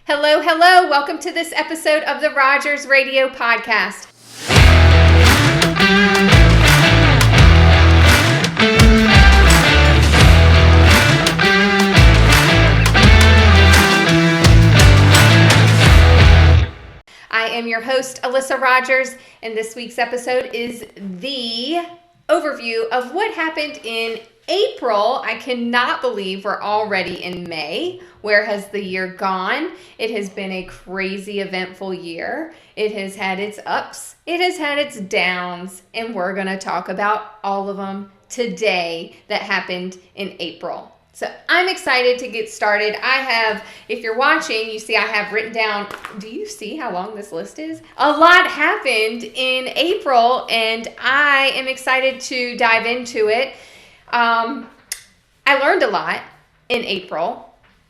Hello, hello. Welcome to this episode of the Rogers Radio Podcast. I am your host, Alyssa Rogers, and this week's episode is the overview of what happened in April. I cannot believe we're already in May. Where has the year gone? It has been a crazy, eventful year. It has had its ups, it has had its downs, and we're going to talk about all of them today that happened in April. So I'm excited to get started. If you're watching, you see I have written down, do you see how long this list is? A lot happened in April, and I am excited to dive into it. I learned a lot in April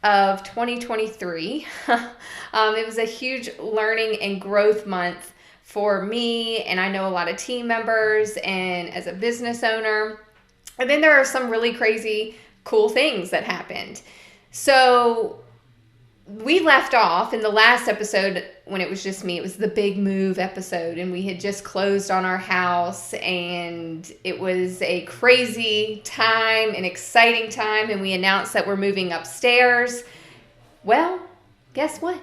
of 2023. It was a huge learning and growth month for me, and I know a lot of team members and as a business owner. And then there are some really crazy cool things that happened. So we left off in the last episode when it was just me. It was the big move episode, and we had just closed on our house, and it was a crazy time, an exciting time, and we announced that we're moving upstairs. Well, guess what?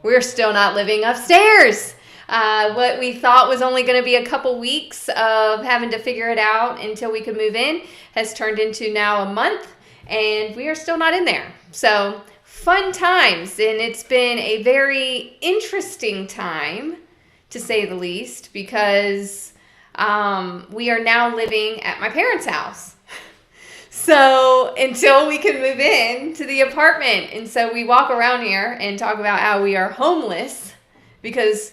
We're still not living upstairs. What we thought was only going to be a couple weeks of having to figure it out until we could move in has turned into now a month, and we are still not in there. So fun times, and it's been a very interesting time, to say the least, because we are now living at my parents' house. So until we can move in to the apartment, and so we walk around here and talk about how we are homeless, because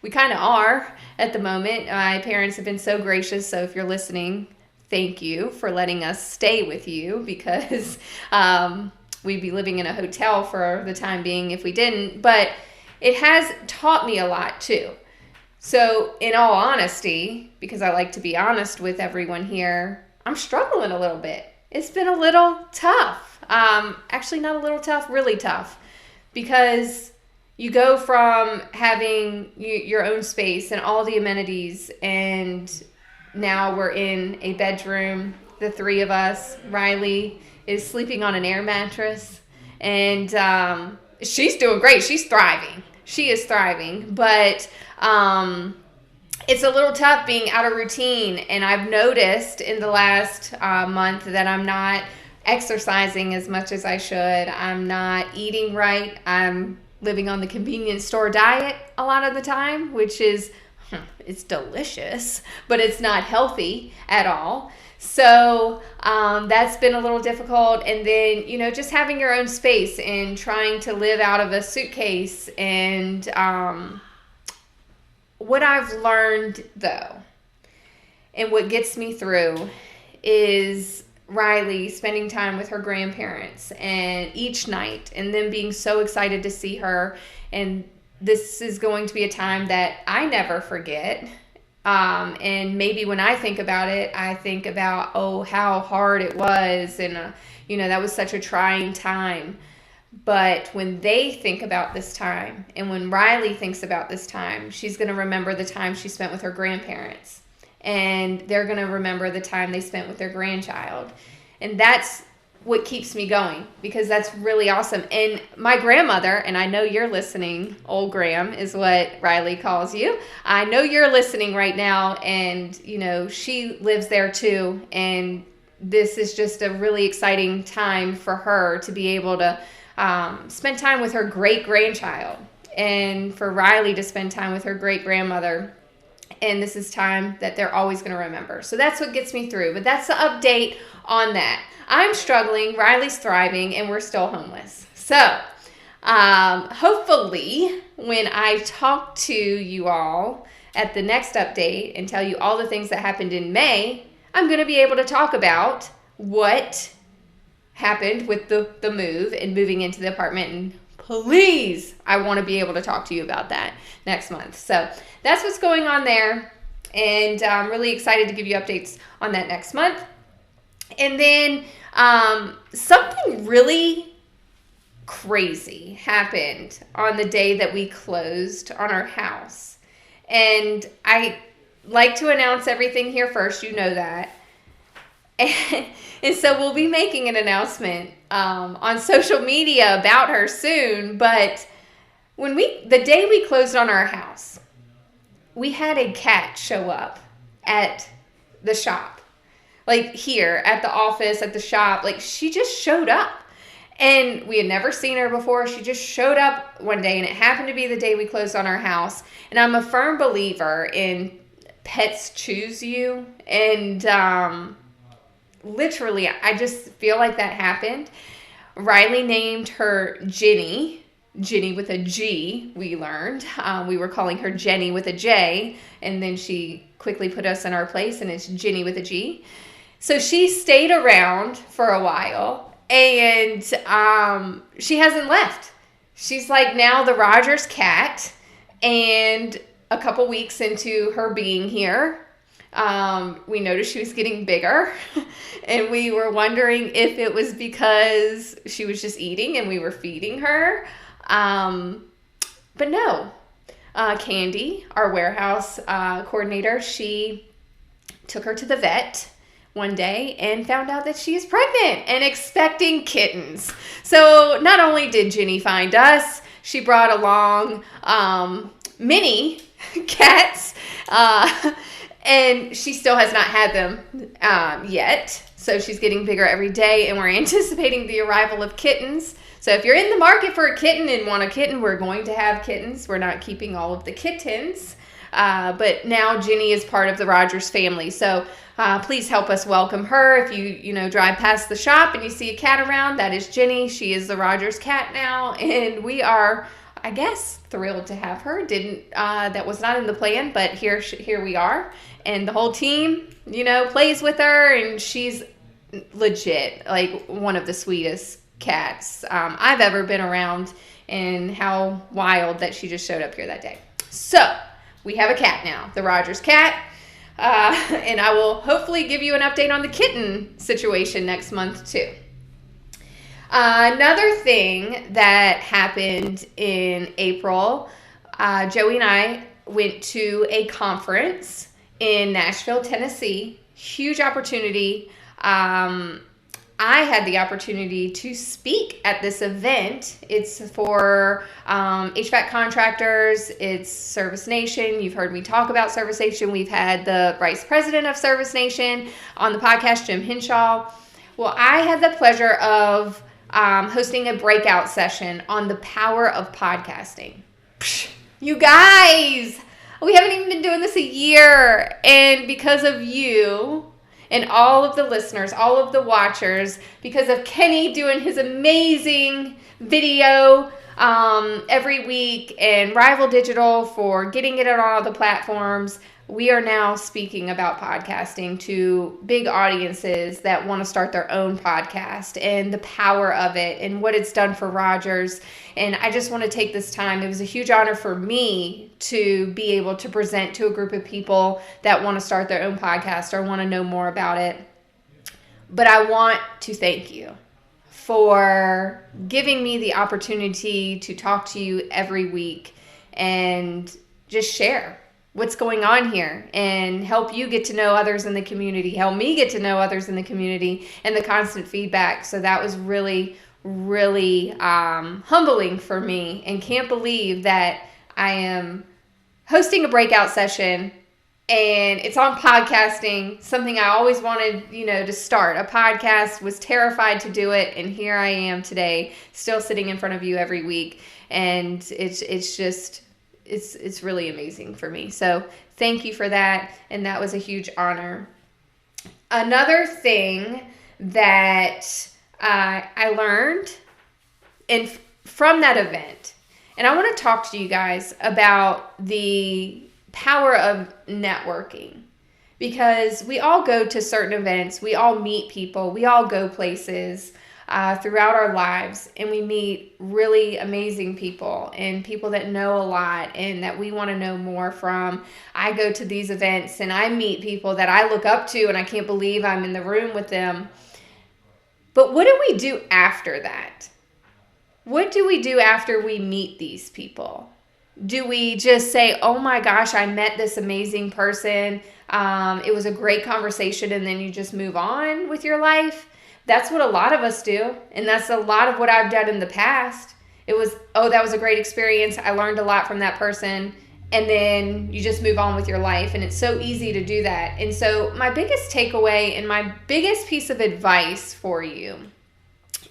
we kind of are at the moment. My parents have been so gracious, so if you're listening, thank you for letting us stay with you, because we'd be living in a hotel for the time being if we didn't. But it has taught me a lot too. So in all honesty, because I like to be honest with everyone here, I'm struggling a little bit. It's been a little tough. Actually, not a little tough, really tough. Because you go from having your own space and all the amenities, and now we're in a bedroom, the three of us. Riley is sleeping on an air mattress, and she's doing great. She's thriving. She is thriving, but it's a little tough being out of routine, and I've noticed in the last month that I'm not exercising as much as I should. I'm not eating right. I'm living on the convenience store diet a lot of the time, which is, it's delicious, but it's not healthy at all. So that's been a little difficult. And then, just having your own space and trying to live out of a suitcase. And what I've learned, though, and what gets me through, is Riley spending time with her grandparents and each night, and them being so excited to see her. And this is going to be a time that I never forget. And maybe when I think about it, I think about, how hard it was. And, that was such a trying time. But when they think about this time, and when Riley thinks about this time, she's going to remember the time she spent with her grandparents. And they're going to remember the time they spent with their grandchild. And that's what keeps me going, because that's really awesome. And my grandmother, and I know you're listening, old Graham is what Riley calls you. I know you're listening right now, and, she lives there too. And this is just a really exciting time for her to be able to spend time with her great-grandchild, and for Riley to spend time with her great-grandmother. And this is time that they're always going to remember. So that's what gets me through. But that's the update on that. I'm struggling, Riley's thriving, and we're still homeless. So hopefully when I talk to you all at the next update and tell you all the things that happened in May, I'm going to be able to talk about what happened with the move and moving into the apartment. And please, I want to be able to talk to you about that next month. So that's what's going on there. And I'm really excited to give you updates on that next month. And then something really crazy happened on the day that we closed on our house. And I like to announce everything here first. You know that. And so we'll be making an announcement on social media about her soon. But the day we closed on our house, we had a cat show up at the shop. Like here at the office, at the shop, like she just showed up. And we had never seen her before. She just showed up one day, and it happened to be the day we closed on our house. And I'm a firm believer in pets choose you. And literally, I just feel like that happened. Riley named her Ginny with a G, we learned. We were calling her Jenny with a J, and then she quickly put us in our place, and it's Ginny with a G. So she stayed around for a while, and she hasn't left. She's like now the Rogers cat, and a couple weeks into her being here, we noticed she was getting bigger, and we were wondering if it was because she was just eating and we were feeding her. But no. Candy, our warehouse coordinator, she took her to the vet one day and found out that she is pregnant and expecting kittens. So not only did Ginny find us, she brought along mini cats, and she still has not had them yet. So she's getting bigger every day, and we're anticipating the arrival of kittens. So if you're in the market for a kitten and want a kitten, we're going to have kittens. We're not keeping all of the kittens. But now Ginny is part of the Rogers family. So please help us welcome her. If you drive past the shop and you see a cat around, that is Ginny. She is the Rogers cat now. And we are, I guess, thrilled to have her. That was not in the plan, but here we are. And the whole team, plays with her, and she's legit like one of the sweetest cats I've ever been around, and how wild that she just showed up here that day. So we have a cat now, the Rogers cat, and I will hopefully give you an update on the kitten situation next month too. Another thing that happened in April, Joey and I went to a conference in Nashville, Tennessee. Huge opportunity. I had the opportunity to speak at this event. It's for HVAC contractors. It's Service Nation. You've heard me talk about Service Nation. We've had the vice president of Service Nation on the podcast, Jim Hinshaw. Well, I had the pleasure of hosting a breakout session on the power of podcasting. You guys, we haven't even been doing this a year. And because of you and all of the listeners, all of the watchers, because of Kenny doing his amazing video every week, and Rival Digital for getting it on all the platforms, we are now speaking about podcasting to big audiences that want to start their own podcast, and the power of it and what it's done for Rogers. And I just want to take this time. It was a huge honor for me to be able to present to a group of people that want to start their own podcast or want to know more about it. But I want to thank you for giving me the opportunity to talk to you every week and just share what's going on here and help you get to know others in the community, help me get to know others in the community, and the constant feedback. So that was really, really humbling for me, and can't believe that I am hosting a breakout session and it's on podcasting, something I always wanted, to start. A podcast, was terrified to do it, and here I am today, still sitting in front of you every week, and it's really amazing for me. So thank you for that, and that was a huge honor. Another thing that I learned from that event, and I want to talk to you guys about the power of networking, because we all go to certain events, we all meet people, we all go places throughout our lives, and we meet really amazing people and people that know a lot and that we want to know more from. I go to these events and I meet people that I look up to, and I can't believe I'm in the room with them. But what do we do after that? what do we do after we meet these people? Do we just say, oh my gosh, I met this amazing person. It was a great conversation, and then you just move on with your life? That's what a lot of us do. And that's a lot of what I've done in the past. It was, oh, that was a great experience. I learned a lot from that person. And then you just move on with your life. And it's so easy to do that. And so my biggest takeaway and my biggest piece of advice for you,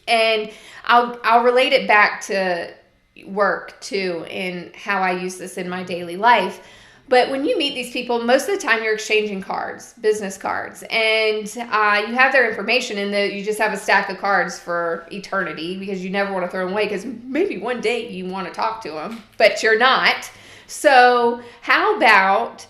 and I'll relate it back to work too, and how I use this in my daily life. But when you meet these people, most of the time you're exchanging cards, business cards, and you have their information, and you just have a stack of cards for eternity because you never want to throw them away, because maybe one day you want to talk to them, but you're not. So how about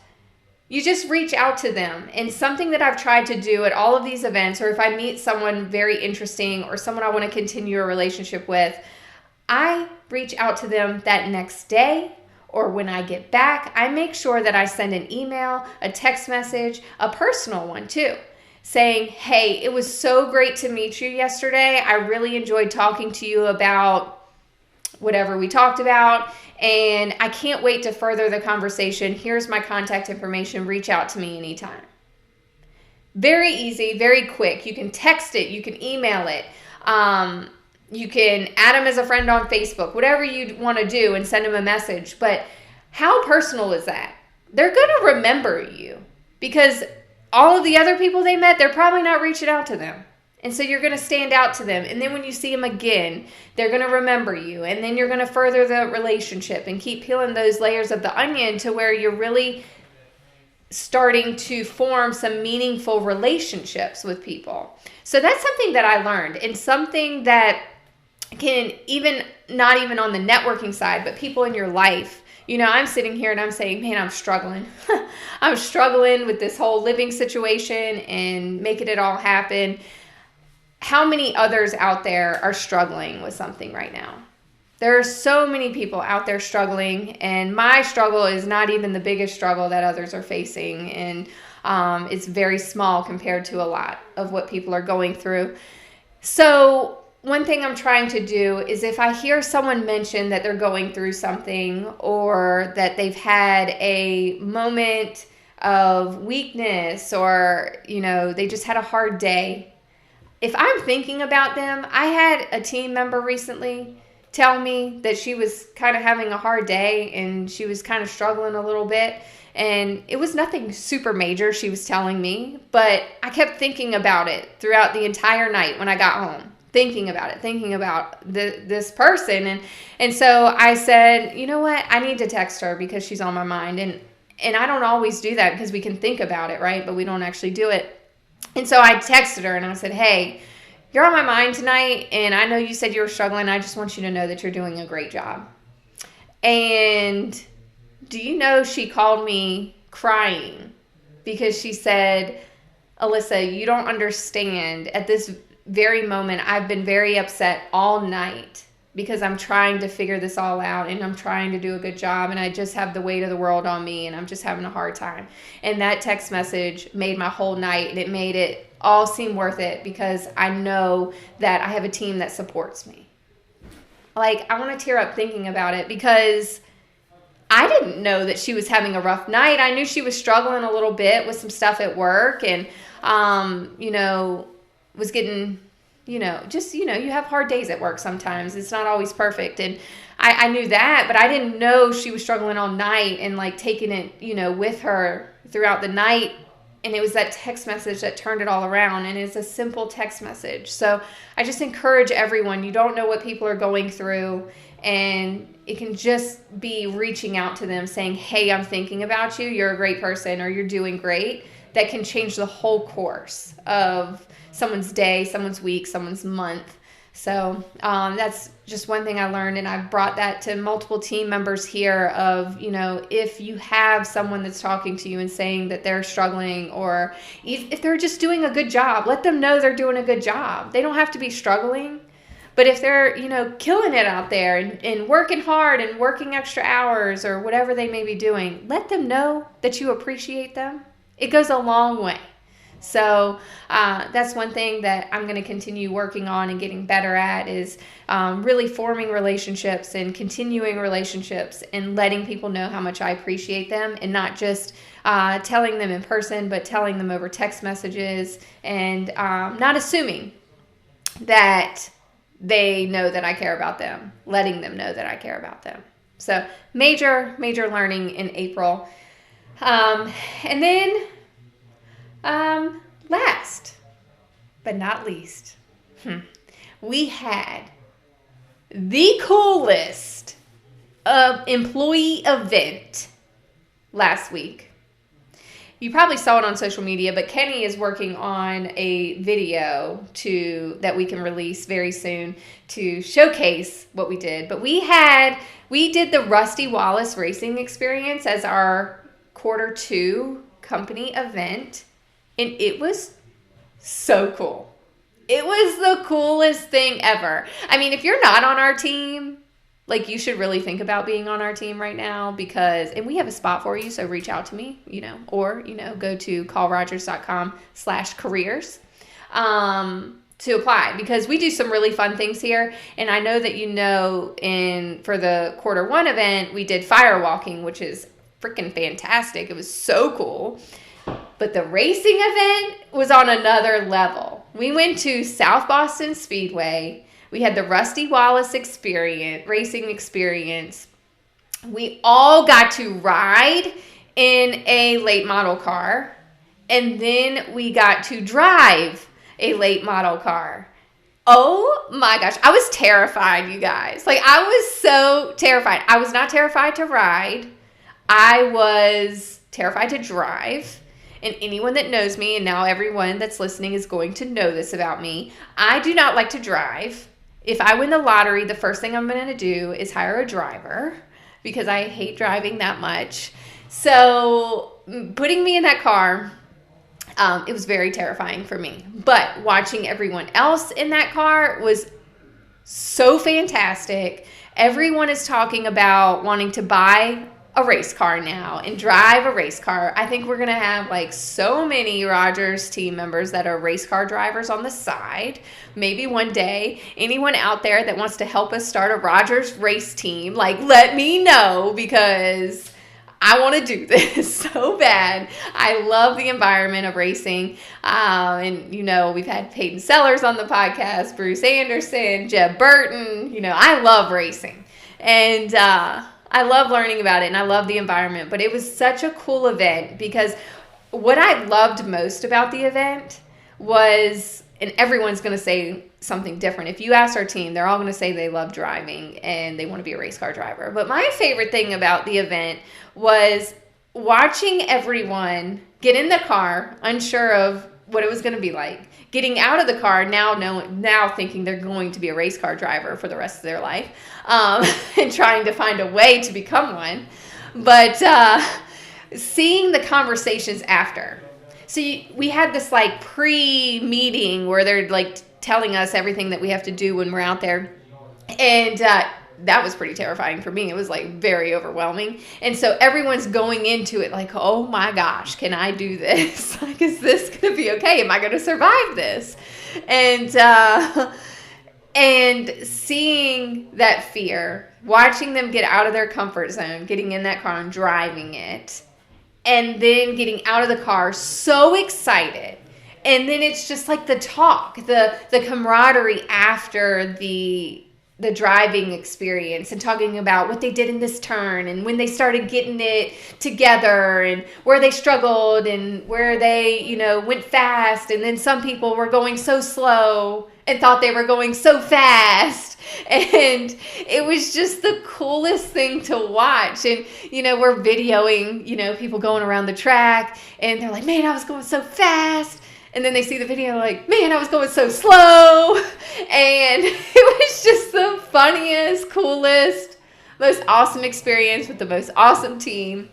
you just reach out to them? And something that I've tried to do at all of these events, or if I meet someone very interesting or someone I want to continue a relationship with, I reach out to them that next day, or when I get back. I make sure that I send an email, a text message, a personal one too, saying, hey, it was so great to meet you yesterday. I really enjoyed talking to you about whatever we talked about, and I can't wait to further the conversation. Here's my contact information. Reach out to me anytime. Very easy, very quick. You can text it, you can email it. You can add them as a friend on Facebook, whatever you want to do, and send them a message. But how personal is that? They're going to remember you, because all of the other people they met, they're probably not reaching out to them. And so you're going to stand out to them. And then when you see them again, they're going to remember you. And then you're going to further the relationship and keep peeling those layers of the onion to where you're really starting to form some meaningful relationships with people. So that's something that I learned, and something that can not even on the networking side, but people in your life. You know, I'm sitting here and I'm saying, man, I'm struggling. I'm struggling with this whole living situation and making it all happen. How many others out there are struggling with something right now? There are so many people out there struggling, and my struggle is not even the biggest struggle that others are facing, and it's very small compared to a lot of what people are going through. So one thing I'm trying to do is, if I hear someone mention that they're going through something, or that they've had a moment of weakness, or, you know, they just had a hard day, if I'm thinking about them, I had a team member recently tell me that she was kind of having a hard day and she was kind of struggling a little bit. And it was nothing super major, she was telling me, but I kept thinking about it throughout the entire night when I got home. Thinking about this person. And so I said, you know what? I need to text her because she's on my mind. And I don't always do that, because we can think about it, right? But we don't actually do it. And so I texted her and I said, hey, you're on my mind tonight, and I know you said you were struggling. I just want you to know that you're doing a great job. And do you know, she called me crying, because she said, Alyssa, you don't understand. At this very moment, I've been very upset all night, because I'm trying to figure this all out, and I'm trying to do a good job, and I just have the weight of the world on me, and I'm just having a hard time. And that text message made my whole night, and it made it all seem worth it, because I know that I have a team that supports me. Like, I want to tear up thinking about it, because I didn't know that she was having a rough night. I knew she was struggling a little bit with some stuff at work, and was getting, you have hard days at work sometimes. It's not always perfect. And I knew that, but I didn't know she was struggling all night, and like taking it, with her throughout the night. And it was that text message that turned it all around. And it's a simple text message. So I just encourage everyone, you don't know what people are going through, and it can just be reaching out to them saying, hey, I'm thinking about you. You're a great person, or you're doing great. That can change the whole course of someone's day, someone's week, someone's month. So that's just one thing I learned, and I've brought that to multiple team members here of, if you have someone that's talking to you and saying that they're struggling, or if they're just doing a good job, let them know they're doing a good job. They don't have to be struggling, but if they're, killing it out there and working hard and working extra hours or whatever they may be doing, let them know that you appreciate them. It goes a long way. So that's one thing that I'm going to continue working on and getting better at is really forming relationships and continuing relationships and letting people know how much I appreciate them, and not just telling them in person, but telling them over text messages, and not assuming that they know that I care about them, letting them know that I care about them. So major learning in April. And then last but not least, we had the coolest employee event last week. You probably saw it on social media, but Kenny is working on a video that we can release very soon to showcase what we did. But we did the Rusty Wallace Racing Experience as our Q2 company event, and it was so cool. It was the coolest thing ever. I mean, if you're not on our team, like, you should really think about being on our team right now, and we have a spot for you, so reach out to me, or, go to callrogers.com/careers to apply, because we do some really fun things here. And I know that, for the Q1 event, we did firewalking, which is freaking fantastic. It was so cool. But the racing event was on another level. We went to South Boston Speedway. We had the Rusty Wallace racing experience. We all got to ride in a late model car, and then we got to drive a late model car. Oh my gosh, I was terrified, you guys. Like, I was so terrified. I was not terrified to ride. I was terrified to drive. And anyone that knows me, and now everyone that's listening is going to know this about me, I do not like to drive. If I win the lottery, the first thing I'm going to do is hire a driver, because I hate driving that much. So putting me in that car, it was very terrifying for me. But watching everyone else in that car was so fantastic. Everyone is talking about wanting to buy a race car now and drive a race car. I think we're going to have so many Rogers team members that are race car drivers on the side. Maybe one day, anyone out there that wants to help us start a Rogers race team, let me know, because I want to do this so bad. I love the environment of racing. And we've had Peyton Sellers on the podcast, Bruce Anderson, Jeb Burton. I love racing. And, I love learning about it, and I love the environment, but it was such a cool event, because what I loved most about the event was, and everyone's going to say something different. If you ask our team, they're all going to say they love driving and they want to be a race car driver. But my favorite thing about the event was watching everyone get in the car, unsure of what it was going to be like, getting out of the car now thinking they're going to be a race car driver for the rest of their life, and trying to find a way to become one. But seeing the conversations after. So we had this pre-meeting where they're telling us everything that we have to do when we're out there. And that was pretty terrifying for me. It was very overwhelming. And so everyone's going into it oh my gosh, can I do this? Is this going to be okay? Am I going to survive this? And seeing that fear, watching them get out of their comfort zone, getting in that car and driving it, and then getting out of the car so excited. And then it's just the talk, the camaraderie after the driving experience, and talking about what they did in this turn and when they started getting it together and where they struggled and where they, went fast. And then some people were going so slow and thought they were going so fast. And it was just the coolest thing to watch. And, we're videoing, people going around the track, and they're like, man, I was going so fast. And then they see the video man, I was going so slow. And it was just the funniest, coolest, most awesome experience with the most awesome team.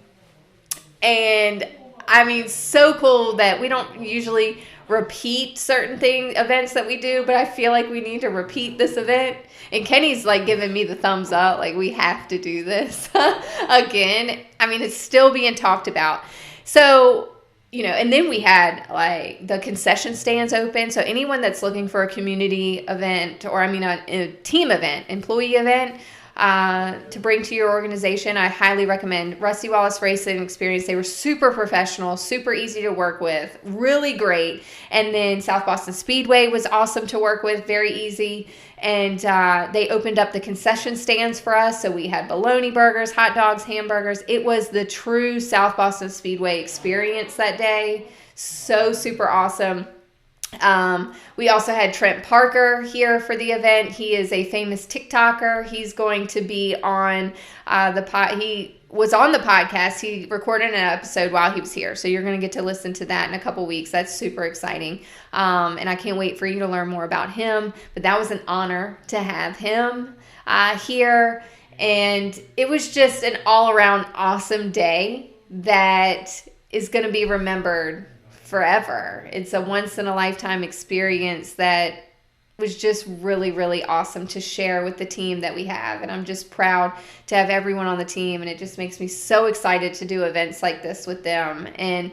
And I mean, so cool that we don't usually repeat certain events that we do, but I feel like we need to repeat this event. And Kenny's giving me the thumbs up, we have to do this again. I mean, it's still being talked about. So and then we had like the concession stands open. So anyone that's looking for a community event, or a team event, employee event, to bring to your organization, I highly recommend Rusty Wallace Racing Experience. They were super professional, super easy to work with, really great. And then South Boston Speedway was awesome to work with, very easy. And they opened up the concession stands for us. So we had bologna burgers, hot dogs, hamburgers. It was the true South Boston Speedway experience that day. So super awesome. We also had Trent Parker here for the event. He is a famous TikToker. He's going to be on he was on the podcast. He recorded an episode while he was here. So you're going to get to listen to that in a couple weeks. That's super exciting. And I can't wait for you to learn more about him. But that was an honor to have him here. And it was just an all-around awesome day that is going to be remembered forever. It's a once-in-a-lifetime experience that was just really, really awesome to share with the team that we have. And I'm just proud to have everyone on the team. And it just makes me so excited to do events like this with them. And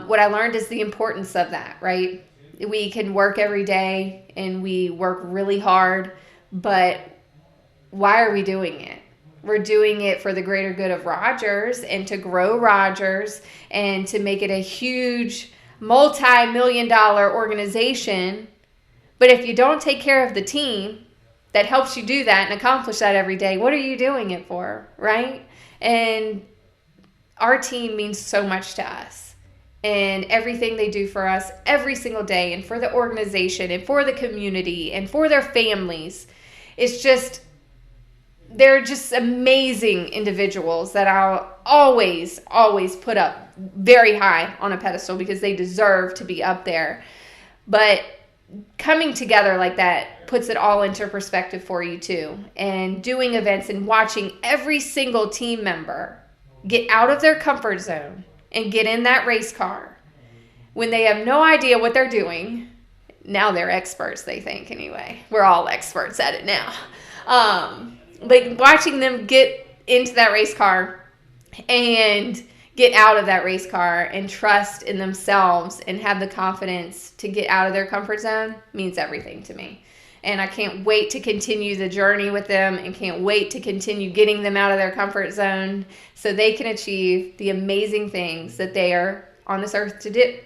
what I learned is the importance of that, right? We can work every day and we work really hard, but why are we doing it? We're doing it for the greater good of Rogers and to grow Rogers and to make it a huge multi-million-dollar organization. But if you don't take care of the team that helps you do that and accomplish that every day, what are you doing it for, right? And our team means so much to us. And everything they do for us every single day and for the organization and for the community and for their families, they're just amazing individuals that I'll always, always put up very high on a pedestal because they deserve to be up there. But coming together like that puts it all into perspective for you too. And doing events and watching every single team member get out of their comfort zone and get in that race car when they have no idea what they're doing. Now they're experts, they think anyway. We're all experts at it now. But watching them get into that race car and get out of that race car and trust in themselves and have the confidence to get out of their comfort zone means everything to me. And I can't wait to continue the journey with them and can't wait to continue getting them out of their comfort zone so they can achieve the amazing things that they are on this earth to do.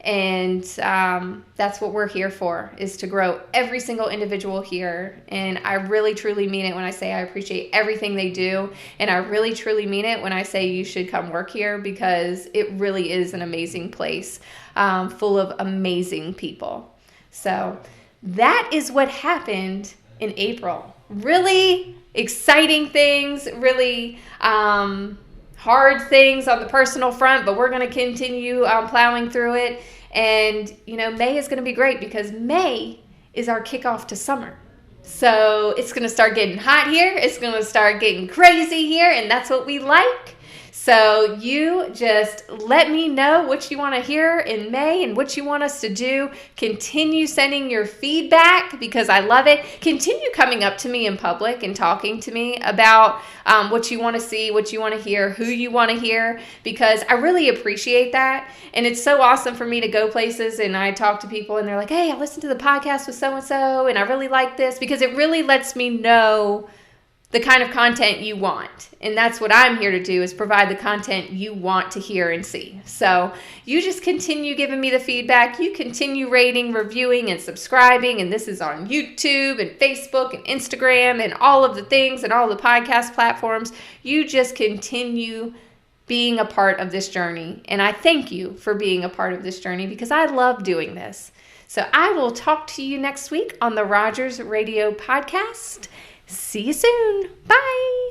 And that's what we're here for, is to grow every single individual here. And I really, truly mean it when I say I appreciate everything they do. And I really, truly mean it when I say you should come work here, because it really is an amazing place full of amazing people. So that is what happened in April. Really exciting things, really hard things on the personal front, but we're going to continue plowing through it. And, May is going to be great because May is our kickoff to summer. So it's going to start getting hot here. It's going to start getting crazy here, and that's what we like. So you just let me know what you want to hear in May and what you want us to do. Continue sending your feedback because I love it. Continue coming up to me in public and talking to me about what you want to see, what you want to hear, who you want to hear, because I really appreciate that. And it's so awesome for me to go places and I talk to people and they're like, hey, I listened to the podcast with so-and-so and I really like this, because it really lets me know the kind of content you want. And that's what I'm here to do, is provide the content you want to hear and see. So you just continue giving me the feedback. You continue rating, reviewing, and subscribing. And this is on YouTube and Facebook and Instagram and all of the things and all the podcast platforms. You just continue being a part of this journey. And I thank you for being a part of this journey because I love doing this. So I will talk to you next week on the Rogers Radio Podcast. See you soon. Bye.